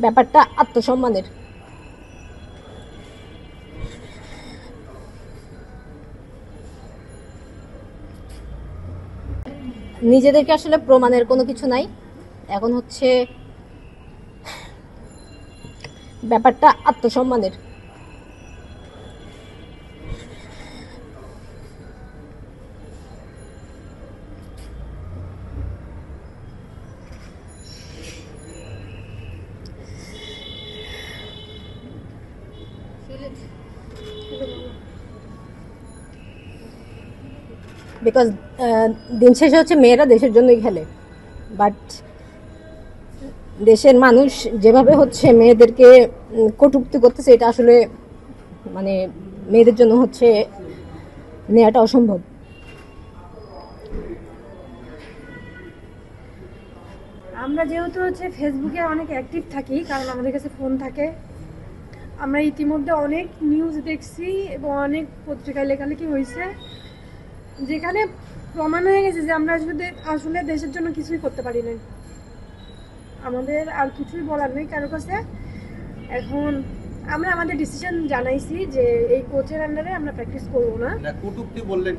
ব্যাপারটা আত্মসম্মানের। নিজেদেরকে আসলে প্রমাণের কোনো কিছু নাই, এখন হচ্ছে ব্যাপারটা আত্মসম্মানের। বিকজ দিন শেষে হচ্ছে মেয়েরা দেশের জন্যই খেলে, বাট দেশের মানুষ যেভাবে হচ্ছে মেয়েদেরকে কটূক্তি করতেছে, এটা আসলে মানে মেয়েদের জন্য হচ্ছে নেওয়াটা অসম্ভব। আমরা যেহেতু হচ্ছে ফেসবুকে অনেক অ্যাক্টিভ থাকি, কারণ আমাদের কাছে ফোন থাকে, আমরা ইতিমধ্যে অনেক নিউজ দেখছি এবং অনেক পত্রিকায় লেখালেখি হয়েছে, যেখানে প্রমাণ হয়ে গেছে যে আমরা আসলে দেশের জন্য কিছুই করতে পারি না। আমাদের আর কিছুই বলার নেই কারোর কাছে। এখন আমরা আমাদের ডিসিশন জানাইছি যে এই কোচের আন্ডারে আমরা প্র্যাকটিস করবো না। কটূক্তি বললেন।